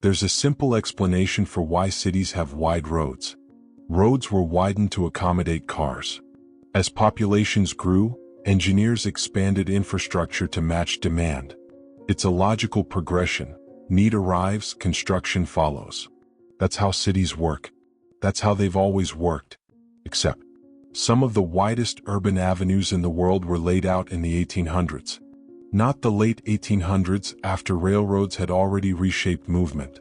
There's a simple explanation for why cities have wide roads. Roads were widened to accommodate cars. As populations grew, engineers expanded infrastructure to match demand. It's a logical progression. Need arrives, construction follows. That's how cities work. That's how they've always worked. Except, some of the widest urban avenues in the world were laid out in the 1800s. Not the late 1800s, after railroads had already reshaped movement.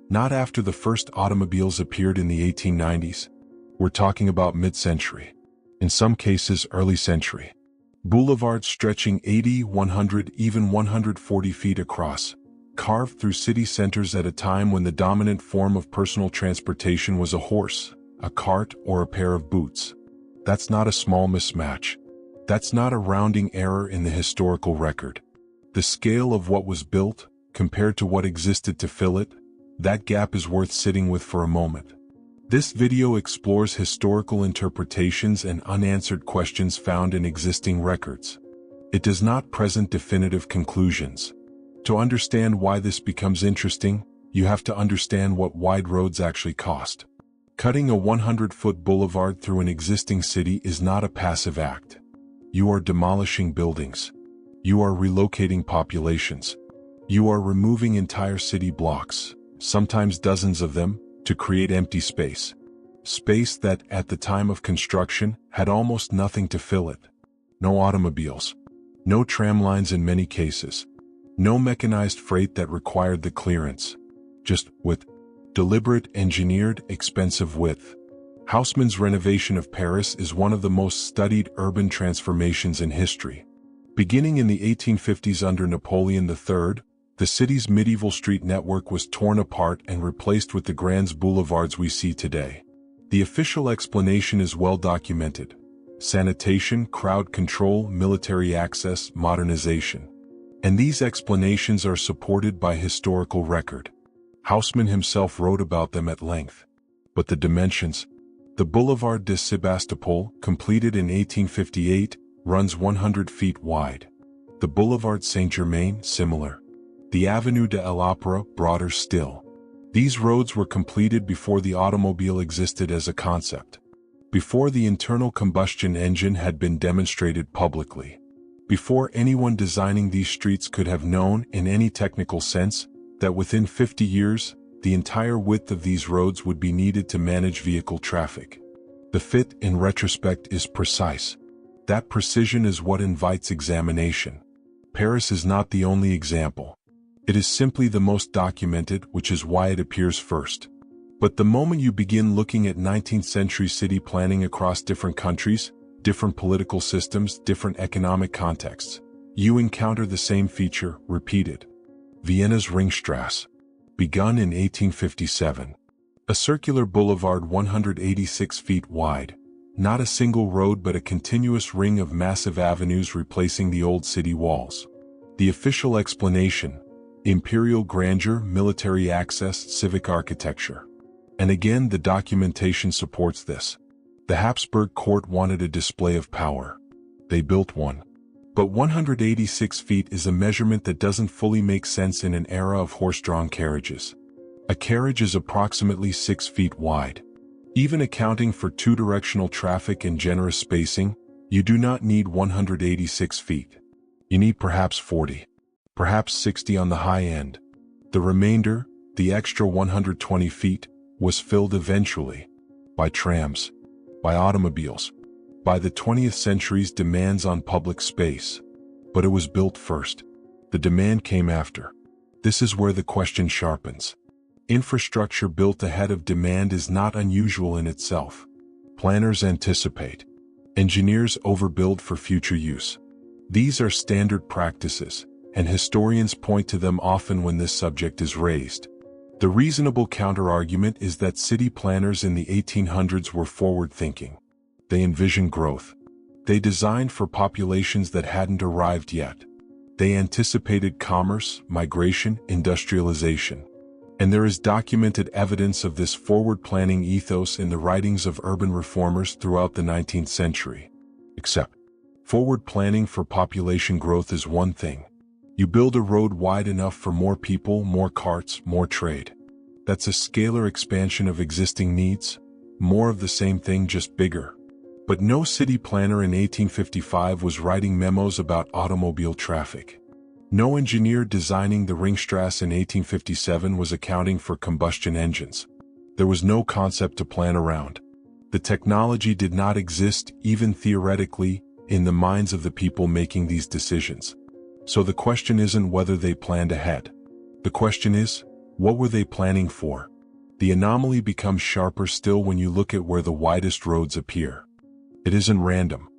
Not after the first automobiles appeared in the 1890s. We're talking about mid-century. In some cases, early century. Boulevards stretching 80, 100, even 140 feet across, carved through city centers at a time when the dominant form of personal transportation was a horse, a cart, or a pair of boots. That's not a small mismatch. That's not a rounding error in the historical record. The scale of what was built, compared to what existed to fill it, that gap is worth sitting with for a moment. This video explores historical interpretations and unanswered questions found in existing records. It does not present definitive conclusions. To understand why this becomes interesting, you have to understand what wide roads actually cost. Cutting a 100-foot boulevard through an existing city is not a passive act. You are demolishing buildings. You are relocating populations. You are removing entire city blocks, sometimes dozens of them, to create empty space. Space that, at the time of construction, had almost nothing to fill it. No automobiles. No tram lines in many cases. No mechanized freight that required the clearance. Just width. Deliberate, engineered, expensive width. Haussmann's renovation of Paris is one of the most studied urban transformations in history. Beginning in the 1850s under Napoleon III, the city's medieval street network was torn apart and replaced with the grand boulevards we see today. The official explanation is well documented. Sanitation, crowd control, military access, modernization. And these explanations are supported by historical record. Haussmann himself wrote about them at length. But the dimensions. The Boulevard de Sébastopol, completed in 1858, runs 100 feet wide. The Boulevard Saint-Germain, similar. The Avenue de l'Opéra, broader still. These roads were completed before the automobile existed as a concept. Before the internal combustion engine had been demonstrated publicly. Before anyone designing these streets could have known, in any technical sense, that within 50 years, the entire width of these roads would be needed to manage vehicle traffic. The fit, in retrospect, is precise. That precision is what invites examination. Paris is not the only example. It is simply the most documented, which is why it appears first. But the moment you begin looking at 19th century city planning across different countries, different political systems, different economic contexts, you encounter the same feature, repeated. Vienna's Ringstrasse. Begun in 1857. A circular boulevard 186 feet wide. Not a single road but a continuous ring of massive avenues replacing the old city walls. The official explanation: imperial grandeur, military access, civic architecture. And again, the documentation supports this. The Habsburg court wanted a display of power. They built one. But 186 feet is a measurement that doesn't fully make sense in an era of horse-drawn carriages. A carriage is approximately 6 feet wide. Even accounting for two-directional traffic and generous spacing, you do not need 186 feet. You need perhaps 40. Perhaps 60 on the high end. The remainder, the extra 120 feet, was filled eventually. By trams. By automobiles. By the 20th century's demands on public space. But it was built first. The demand came after. This is where the question sharpens. Infrastructure built ahead of demand is not unusual in itself. Planners anticipate. Engineers overbuild for future use. These are standard practices, and historians point to them often when this subject is raised. The reasonable counterargument is that city planners in the 1800s were forward-thinking. They envisioned growth. They designed for populations that hadn't arrived yet. They anticipated commerce, migration, industrialization. And there is documented evidence of this forward-planning ethos in the writings of urban reformers throughout the 19th century. Except, forward planning for population growth is one thing. You build a road wide enough for more people, more carts, more trade. That's a scalar expansion of existing needs, more of the same thing, just bigger. But no city planner in 1855 was writing memos about automobile traffic. No engineer designing the Ringstrasse in 1857 was accounting for combustion engines. There was no concept to plan around. The technology did not exist, even theoretically, in the minds of the people making these decisions. So the question isn't whether they planned ahead. The question is, what were they planning for? The anomaly becomes sharper still when you look at where the widest roads appear. It isn't random.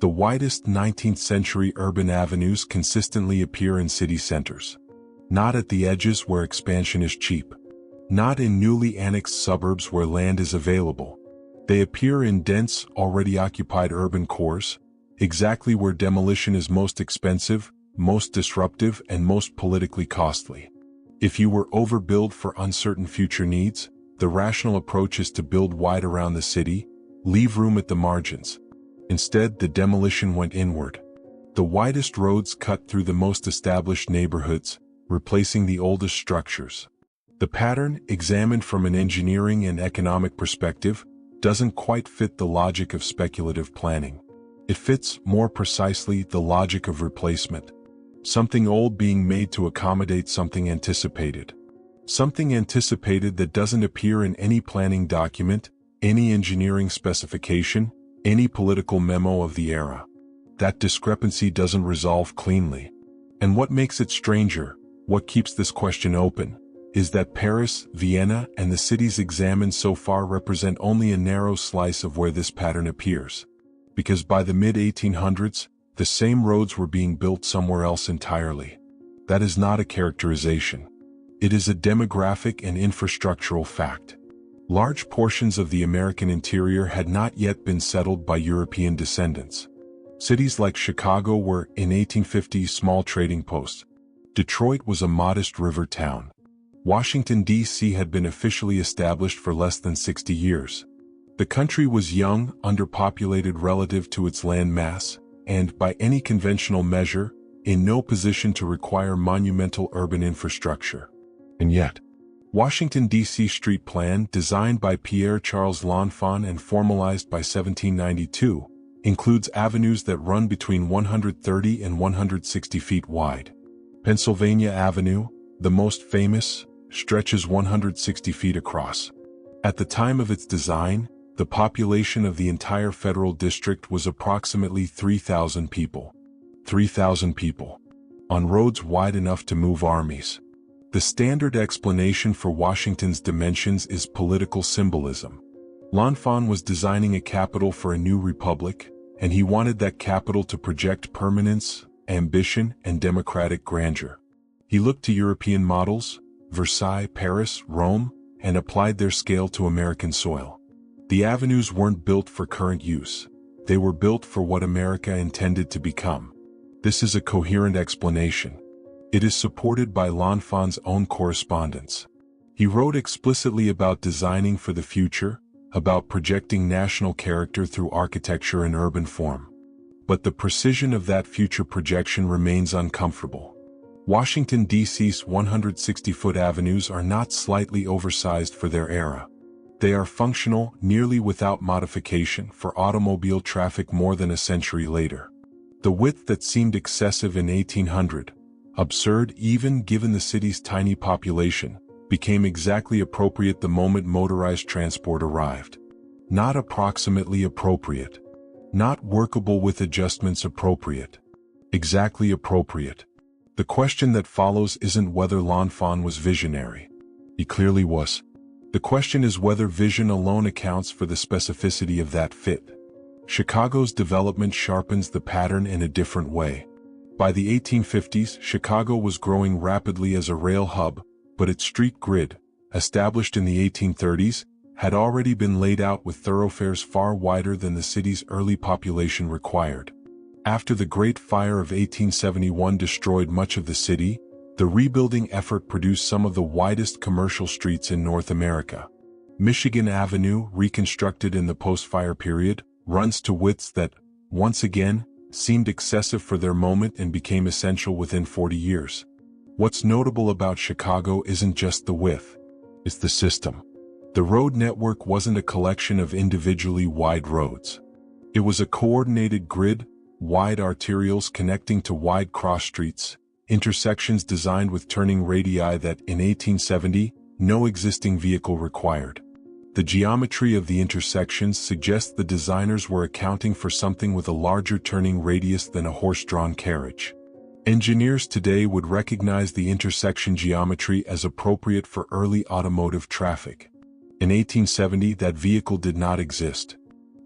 The widest 19th century urban avenues consistently appear in city centers. Not at the edges where expansion is cheap. Not in newly annexed suburbs where land is available. They appear in dense, already occupied urban cores, exactly where demolition is most expensive, most disruptive, and most politically costly. If you were overbuilt for uncertain future needs, the rational approach is to build wide around the city, leave room at the margins. Instead, the demolition went inward. The widest roads cut through the most established neighborhoods, replacing the oldest structures. The pattern, examined from an engineering and economic perspective, doesn't quite fit the logic of speculative planning. It fits, more precisely, the logic of replacement. Something old being made to accommodate something anticipated. Something anticipated that doesn't appear in any planning document, any engineering specification, any political memo of the era. That discrepancy doesn't resolve cleanly. And what makes it stranger, what keeps this question open, is that Paris, Vienna, and the cities examined so far represent only a narrow slice of where this pattern appears. Because by the mid-1800s, the same roads were being built somewhere else entirely. That is not a characterization. It is a demographic and infrastructural fact. Large portions of the American interior had not yet been settled by European descendants. Cities like Chicago were, in 1850, small trading posts. Detroit was a modest river town. Washington, D.C. had been officially established for less than 60 years. The country was young, underpopulated relative to its land mass, and, by any conventional measure, in no position to require monumental urban infrastructure. And yet, Washington, D.C. street plan, designed by Pierre Charles L'Enfant and formalized by 1792, includes avenues that run between 130 and 160 feet wide. Pennsylvania Avenue, the most famous, stretches 160 feet across. At the time of its design, the population of the entire federal district was approximately 3,000 people. 3,000 people. On roads wide enough to move armies. The standard explanation for Washington's dimensions is political symbolism. L'Enfant was designing a capital for a new republic, and he wanted that capital to project permanence, ambition, and democratic grandeur. He looked to European models, Versailles, Paris, Rome, and applied their scale to American soil. The avenues weren't built for current use. They were built for what America intended to become. This is a coherent explanation. It is supported by L'Enfant's own correspondence. He wrote explicitly about designing for the future, about projecting national character through architecture and urban form. But the precision of that future projection remains uncomfortable. Washington, D.C.'s 160-foot avenues are not slightly oversized for their era. They are functional, nearly without modification, for automobile traffic more than a century later. The width that seemed excessive in 1800, absurd even given the city's tiny population, became exactly appropriate the moment motorized transport arrived. Not approximately appropriate. Not workable with adjustments appropriate. Exactly appropriate. The question that follows isn't whether L'Enfant was visionary. He clearly was. The question is whether vision alone accounts for the specificity of that fit. Chicago's development sharpens the pattern in a different way. By the 1850s, Chicago was growing rapidly as a rail hub, but its street grid, established in the 1830s, had already been laid out with thoroughfares far wider than the city's early population required. After the Great Fire of 1871 destroyed much of the city, the rebuilding effort produced some of the widest commercial streets in North America. Michigan Avenue, reconstructed in the post-fire period, runs to widths that, once again, seemed excessive for their moment and became essential within 40 years. What's notable about Chicago isn't just the width. It's the system. The road network wasn't a collection of individually wide roads. It was a coordinated grid, wide arterials connecting to wide cross streets, intersections designed with turning radii that, in 1870, no existing vehicle required. The geometry of the intersections suggests the designers were accounting for something with a larger turning radius than a horse-drawn carriage. Engineers today would recognize the intersection geometry as appropriate for early automotive traffic. In 1870, that vehicle did not exist.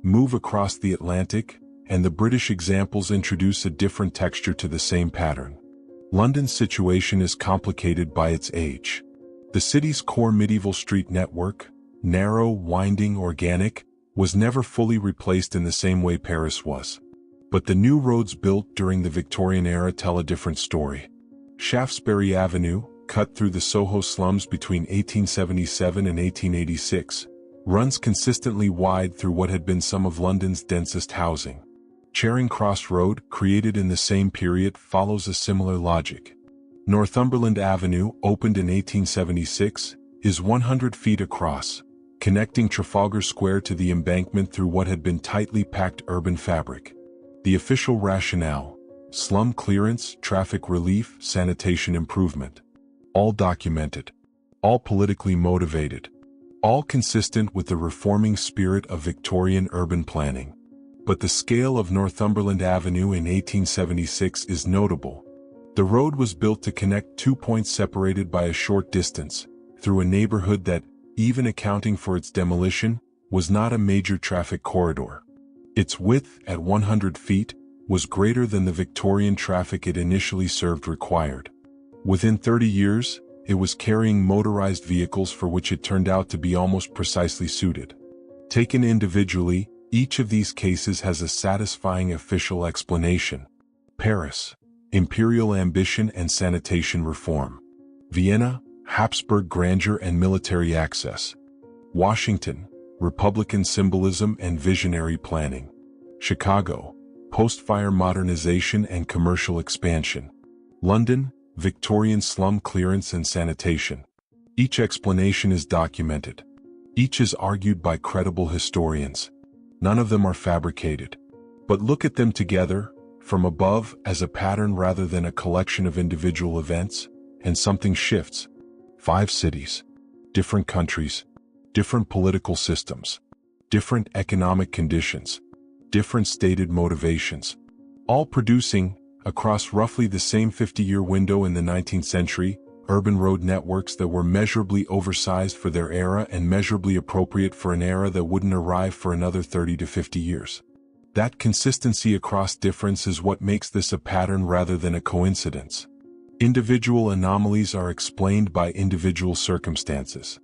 Move across the Atlantic, and the British examples introduce a different texture to the same pattern. London's situation is complicated by its age. The city's core medieval street network, narrow, winding, organic, was never fully replaced in the same way Paris was. But the new roads built during the Victorian era tell a different story. Shaftesbury Avenue, cut through the Soho slums between 1877 and 1886, runs consistently wide through what had been some of London's densest housing. Charing Cross Road, created in the same period, follows a similar logic. Northumberland Avenue, opened in 1876, is 100 feet across, connecting Trafalgar Square to the embankment through what had been tightly packed urban fabric. The official rationale: slum clearance, traffic relief, sanitation improvement. All documented, all politically motivated, all consistent with the reforming spirit of Victorian urban planning. But the scale of Northumberland Avenue in 1876 is notable. The road was built to connect 2 points separated by a short distance, through a neighborhood that, even accounting for its demolition, was not a major traffic corridor. Its width, at 100 feet, was greater than the Victorian traffic it initially served required. Within 30 years, it was carrying motorized vehicles for which it turned out to be almost precisely suited. Taken individually, each of these cases has a satisfying official explanation. Paris: imperial ambition and sanitation reform. Vienna: Habsburg grandeur and military access. Washington: Republican symbolism and visionary planning. Chicago: post-fire modernization and commercial expansion. London: Victorian slum clearance and sanitation. Each explanation is documented. Each is argued by credible historians. None of them are fabricated. But look at them together, from above, as a pattern rather than a collection of individual events, and something shifts. 5 cities, different countries, different political systems, different economic conditions, different stated motivations, all producing, across roughly the same 50-year window in the 19th century, urban road networks that were measurably oversized for their era and measurably appropriate for an era that wouldn't arrive for another 30 to 50 years. That consistency across difference is what makes this a pattern rather than a coincidence. Individual anomalies are explained by individual circumstances.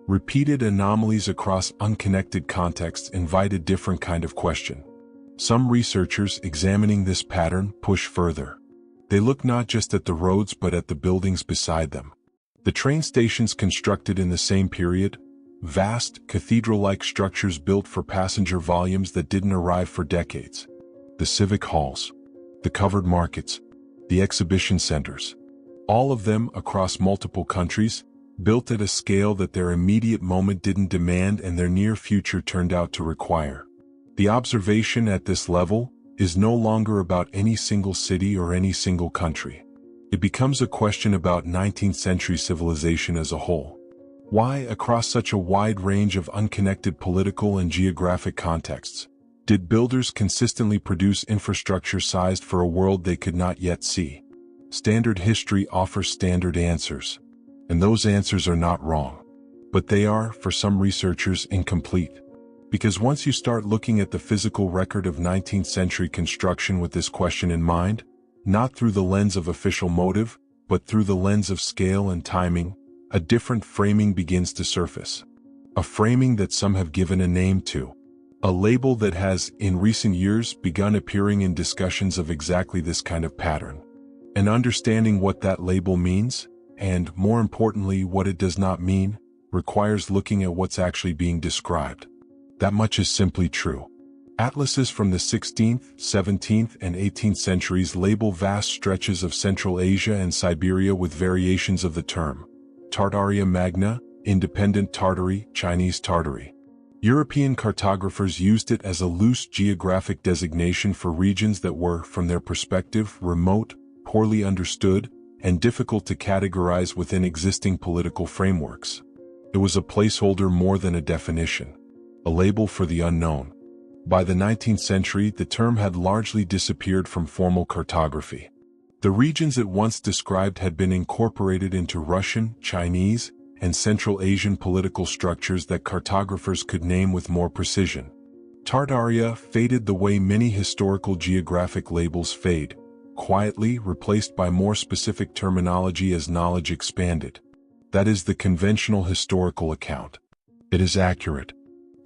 Repeated anomalies across unconnected contexts invite a different kind of question. Some researchers examining this pattern push further. They look not just at the roads but at the buildings beside them. The train stations constructed in the same period, vast, cathedral-like structures built for passenger volumes that didn't arrive for decades. The civic halls, the covered markets, the exhibition centers. All of them, across multiple countries, built at a scale that their immediate moment didn't demand and their near future turned out to require. The observation at this level is no longer about any single city or any single country. It becomes a question about 19th century civilization as a whole. Why, across such a wide range of unconnected political and geographic contexts, did builders consistently produce infrastructure sized for a world they could not yet see? Standard history offers standard answers, and those answers are not wrong. But they are, for some researchers, incomplete. Because once you start looking at the physical record of 19th century construction with this question in mind, not through the lens of official motive, but through the lens of scale and timing, a different framing begins to surface. A framing that some have given a name to. A label that has, in recent years, begun appearing in discussions of exactly this kind of pattern. And understanding what that label means, and, more importantly, what it does not mean, requires looking at what's actually being described. That much is simply true. Atlases from the 16th, 17th, and 18th centuries label vast stretches of Central Asia and Siberia with variations of the term. Tartaria Magna, independent Tartary, Chinese Tartary. European cartographers used it as a loose geographic designation for regions that were, from their perspective, remote, poorly understood, and difficult to categorize within existing political frameworks. It was a placeholder more than a definition, a label for the unknown. By the 19th century, the term had largely disappeared from formal cartography. The regions it once described had been incorporated into Russian, Chinese, and Central Asian political structures that cartographers could name with more precision. Tartaria faded the way many historical geographic labels fade, quietly replaced by more specific terminology as knowledge expanded. That is the conventional historical account. It is accurate.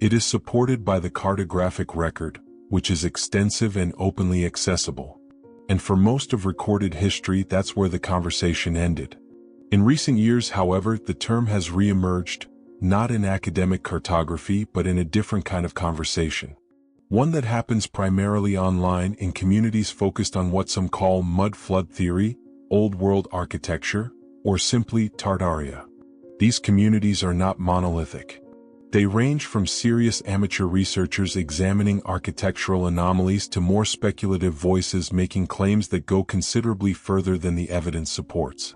It is supported by the cartographic record, which is extensive and openly accessible. And for most of recorded history, that's where the conversation ended. In recent years, however, the term has re-emerged, not in academic cartography but in a different kind of conversation. One that happens primarily online in communities focused on what some call mud flood theory, old world architecture, or simply Tartaria. These communities are not monolithic. They range from serious amateur researchers examining architectural anomalies to more speculative voices making claims that go considerably further than the evidence supports.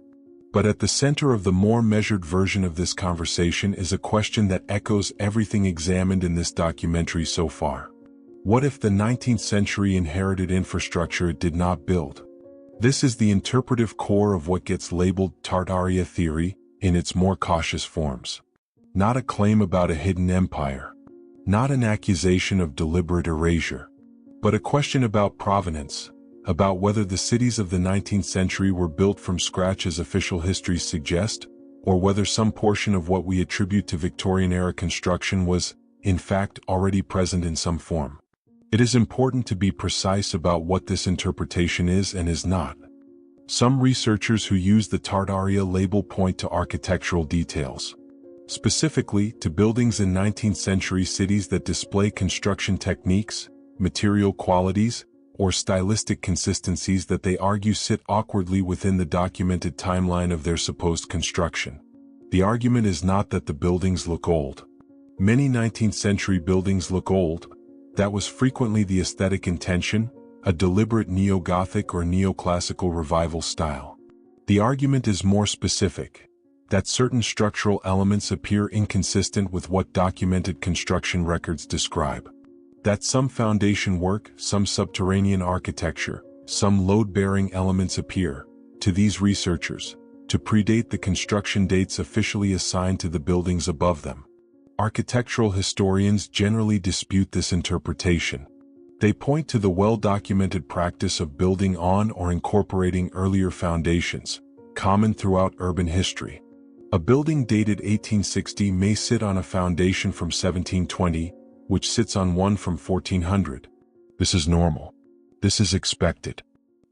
But at the center of the more measured version of this conversation is a question that echoes everything examined in this documentary so far. What if the 19th century inherited infrastructure it did not build? This is the interpretive core of what gets labeled Tartaria theory in its more cautious forms. Not a claim about a hidden empire, not an accusation of deliberate erasure, but a question about provenance, about whether the cities of the 19th century were built from scratch as official histories suggest, or whether some portion of what we attribute to Victorian-era construction was, in fact, already present in some form. It is important to be precise about what this interpretation is and is not. Some researchers who use the Tartaria label point to architectural details, specifically to buildings in 19th century cities that display construction techniques, material qualities, or stylistic consistencies that they argue sit awkwardly within the documented timeline of their supposed construction. The argument is not that the buildings look old. Many 19th century buildings look old. That was frequently the aesthetic intention, a deliberate neo-Gothic or neoclassical revival style. The argument is more specific, that certain structural elements appear inconsistent with what documented construction records describe. That some foundation work, some subterranean architecture, some load-bearing elements appear, to these researchers, to predate the construction dates officially assigned to the buildings above them. Architectural historians generally dispute this interpretation. They point to the well-documented practice of building on or incorporating earlier foundations, common throughout urban history. A building dated 1860 may sit on a foundation from 1720, which sits on one from 1400. This is normal. This is expected.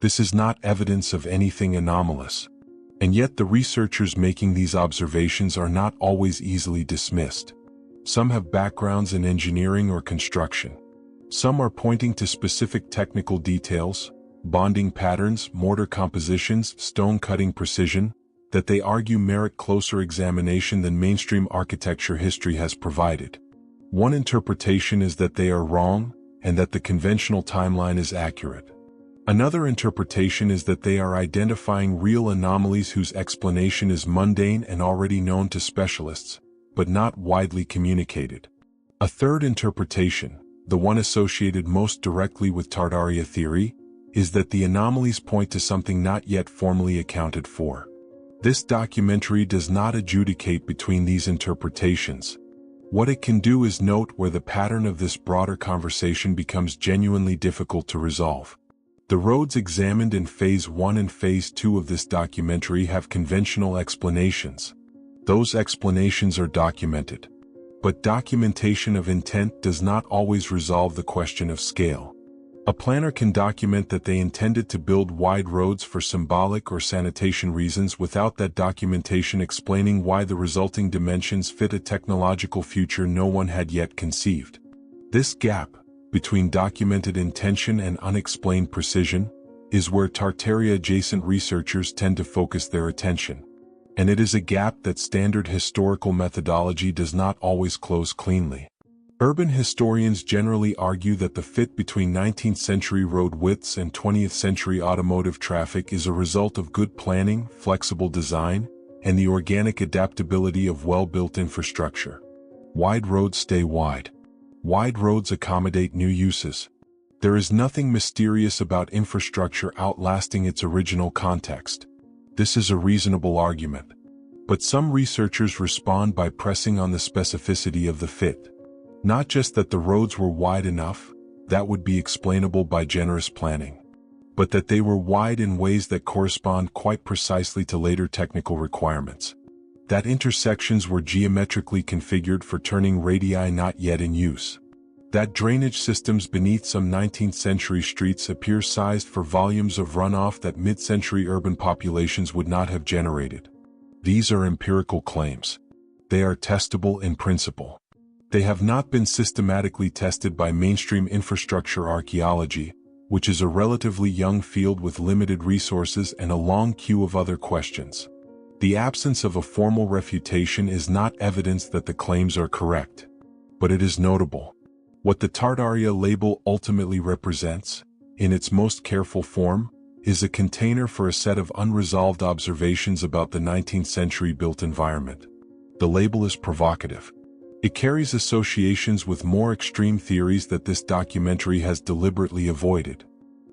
This is not evidence of anything anomalous. And yet the researchers making these observations are not always easily dismissed. Some have backgrounds in engineering or construction. Some are pointing to specific technical details, bonding patterns, mortar compositions, stone cutting precision, that they argue merit closer examination than mainstream architecture history has provided. One interpretation is that they are wrong, and that the conventional timeline is accurate. Another interpretation is that they are identifying real anomalies whose explanation is mundane and already known to specialists, but not widely communicated. A third interpretation, the one associated most directly with Tartaria theory, is that the anomalies point to something not yet formally accounted for. This documentary does not adjudicate between these interpretations. What it can do is note where the pattern of this broader conversation becomes genuinely difficult to resolve. The roads examined in Phase 1 and Phase 2 of this documentary have conventional explanations. Those explanations are documented. But documentation of intent does not always resolve the question of scale. A planner can document that they intended to build wide roads for symbolic or sanitation reasons without that documentation explaining why the resulting dimensions fit a technological future no one had yet conceived. This gap, between documented intention and unexplained precision, is where Tartaria-adjacent researchers tend to focus their attention. And it is a gap that standard historical methodology does not always close cleanly. Urban historians generally argue that the fit between 19th century road widths and 20th century automotive traffic is a result of good planning, flexible design, and the organic adaptability of well-built infrastructure. Wide roads stay wide. Wide roads accommodate new uses. There is nothing mysterious about infrastructure outlasting its original context. This is a reasonable argument. But some researchers respond by pressing on the specificity of the fit. Not just that the roads were wide enough, that would be explainable by generous planning, but that they were wide in ways that correspond quite precisely to later technical requirements. That intersections were geometrically configured for turning radii not yet in use. That drainage systems beneath some 19th century streets appear sized for volumes of runoff that mid-century urban populations would not have generated. These are empirical claims. They are testable in principle. They have not been systematically tested by mainstream infrastructure archaeology, which is a relatively young field with limited resources and a long queue of other questions. The absence of a formal refutation is not evidence that the claims are correct. But it is notable. What the Tartaria label ultimately represents, in its most careful form, is a container for a set of unresolved observations about the 19th century built environment. The label is provocative. It carries associations with more extreme theories that this documentary has deliberately avoided.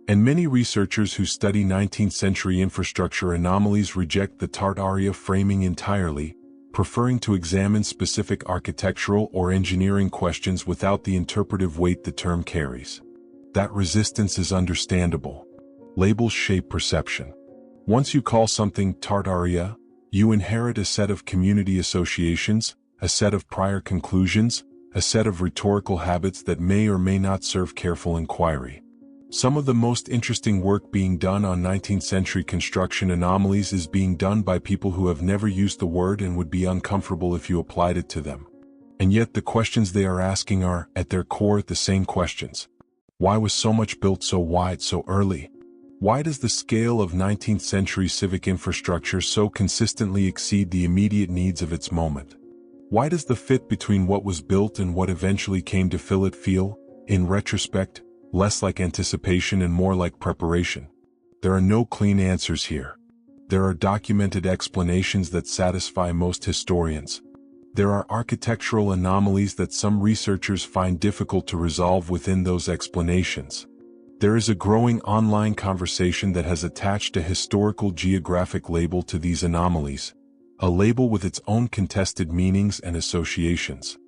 And many researchers who study 19th century infrastructure anomalies reject the Tartaria framing entirely, preferring to examine specific architectural or engineering questions without the interpretive weight the term carries. That resistance is understandable. Labels shape perception. Once you call something Tartaria, you inherit a set of community associations, a set of prior conclusions, a set of rhetorical habits that may or may not serve careful inquiry. Some of the most interesting work being done on 19th century construction anomalies is being done by people who have never used the word and would be uncomfortable if you applied it to them. And yet the questions they are asking are, at their core, the same questions. Why was so much built so wide so early? Why does the scale of 19th century civic infrastructure so consistently exceed the immediate needs of its moment? Why does the fit between what was built and what eventually came to fill it feel, in retrospect, less like anticipation and more like preparation? There are no clean answers here. There are documented explanations that satisfy most historians. There are architectural anomalies that some researchers find difficult to resolve within those explanations. There is a growing online conversation that has attached a historical geographic label to these anomalies, a label with its own contested meanings and associations.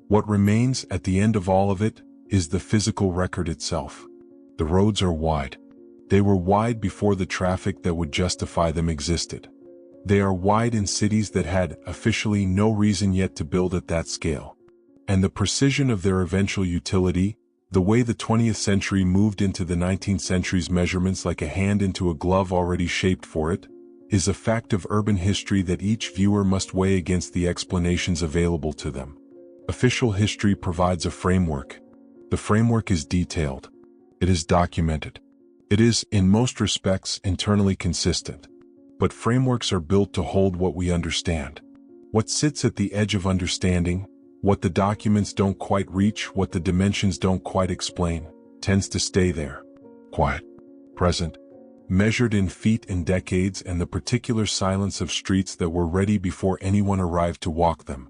What remains at the end of all of it is the physical record itself. The roads are wide. They were wide before the traffic that would justify them existed. They are wide in cities that had officially no reason yet to build at that scale. And the precision of their eventual utility, the way the 20th century moved into the 19th century's measurements like a hand into a glove already shaped for it, is a fact of urban history that each viewer must weigh against the explanations available to them. Official history provides a framework. The framework is detailed. It is documented. It is, in most respects, internally consistent. But frameworks are built to hold what we understand. What sits at the edge of understanding, what the documents don't quite reach, what the dimensions don't quite explain, tends to stay there. Quiet. Present. Measured in feet and decades and the particular silence of streets that were ready before anyone arrived to walk them.